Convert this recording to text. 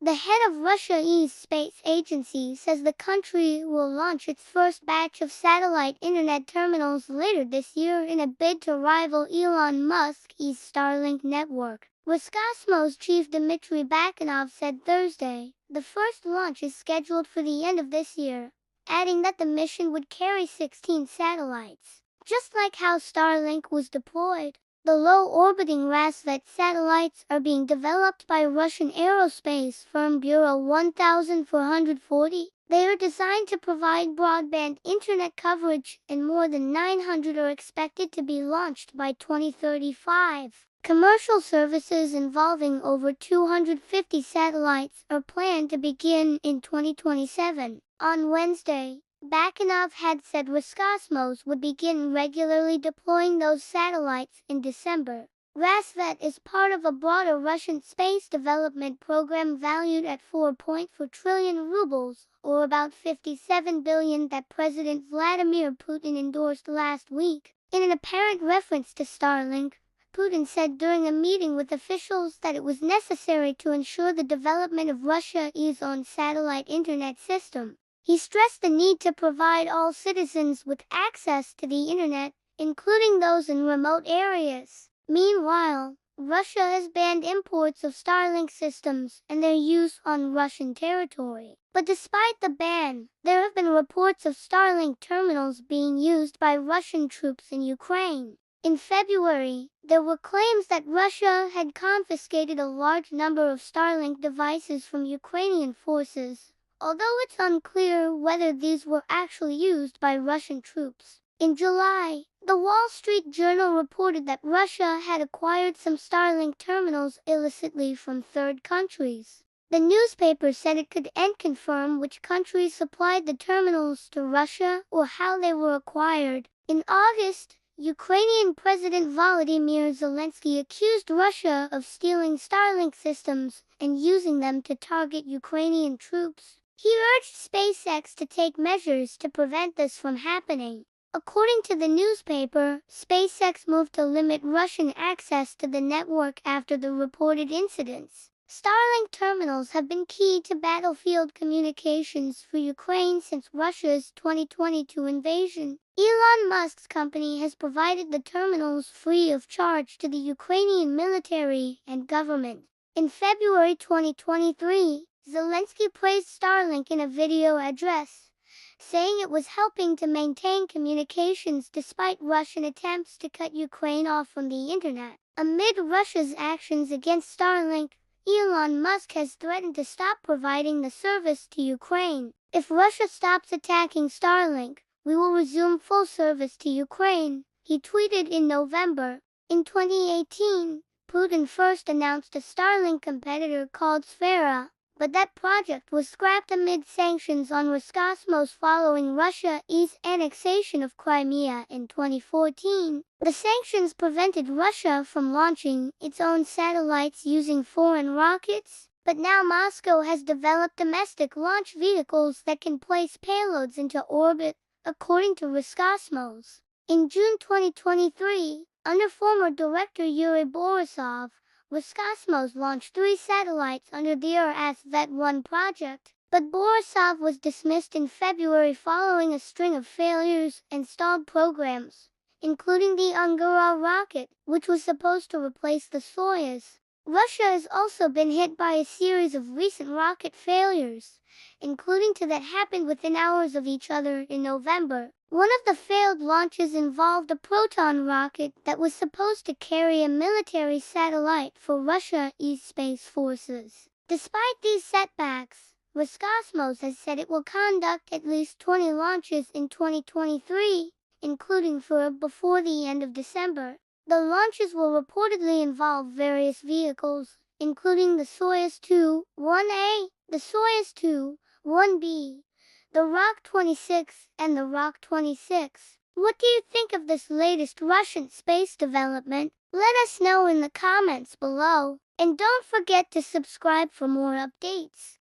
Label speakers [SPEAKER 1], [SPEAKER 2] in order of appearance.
[SPEAKER 1] The head of Russia's space agency says the country will launch its first batch of satellite internet terminals later this year in a bid to rival Elon Musk's Starlink network. Roscosmos chief Dmitry Bakanov said Thursday the first launch is scheduled for the end of this year, adding that the mission would carry 16 satellites. Just like how Starlink was deployed, the low-orbiting Rosvet satellites are being developed by Russian aerospace firm Bureau 1440. They are designed to provide broadband internet coverage, and more than 900 are expected to be launched by 2035. Commercial services involving over 250 satellites are planned to begin in 2027. On Wednesday, Bakanov had said Roscosmos would begin regularly deploying those satellites in December. Rosvet is part of a broader Russian space development program valued at 4.4 trillion rubles, or about $57 billion, that President Vladimir Putin endorsed last week. In an apparent reference to Starlink, Putin said during a meeting with officials that it was necessary to ensure the development of Russia's own satellite internet system. He stressed the need to provide all citizens with access to the internet, including those in remote areas. Meanwhile, Russia has banned imports of Starlink systems and their use on Russian territory. But despite the ban, there have been reports of Starlink terminals being used by Russian troops in Ukraine. In February, there were claims that Russia had confiscated a large number of Starlink devices from Ukrainian forces, although it's unclear whether these were actually used by Russian troops. In July, the Wall Street Journal reported that Russia had acquired some Starlink terminals illicitly from third countries. The newspaper said it couldn't confirm which countries supplied the terminals to Russia or how they were acquired. In August, Ukrainian President Volodymyr Zelensky accused Russia of stealing Starlink systems and using them to target Ukrainian troops. He urged SpaceX to take measures to prevent this from happening. According to the newspaper, SpaceX moved to limit Russian access to the network after the reported incidents. Starlink terminals have been key to battlefield communications for Ukraine since Russia's 2022 invasion. Elon Musk's company has provided the terminals free of charge to the Ukrainian military and government. In February 2023, Zelensky praised Starlink in a video address, saying it was helping to maintain communications despite Russian attempts to cut Ukraine off from the internet. Amid Russia's actions against Starlink, Elon Musk has threatened to stop providing the service to Ukraine. If Russia stops attacking Starlink, we will resume full service to Ukraine, he tweeted in November. In 2018, Putin first announced a Starlink competitor called Sfera, but that project was scrapped amid sanctions on Roscosmos following Russia's annexation of Crimea in 2014. The sanctions prevented Russia from launching its own satellites using foreign rockets, but now Moscow has developed domestic launch vehicles that can place payloads into orbit, according to Roscosmos. In June 2023, under former director Yuri Borisov, Roscosmos launched 3 satellites under the Rosvet-1 project, but Borisov was dismissed in February following a string of failures and stalled programs, including the Angara rocket, which was supposed to replace the Soyuz. Russia has also been hit by a series of recent rocket failures, including two that happened within hours of each other in November. One of the failed launches involved a Proton rocket that was supposed to carry a military satellite for Russia's space forces. Despite these setbacks, Roscosmos has said it will conduct at least 20 launches in 2023, including 4 before the end of December. The launches will reportedly involve various vehicles, including the Soyuz 2-1A, the Soyuz 2-1B, the Rock-26, and the Rock-26. What do you think of this latest Russian space development? Let us know in the comments below, and don't forget to subscribe for more updates.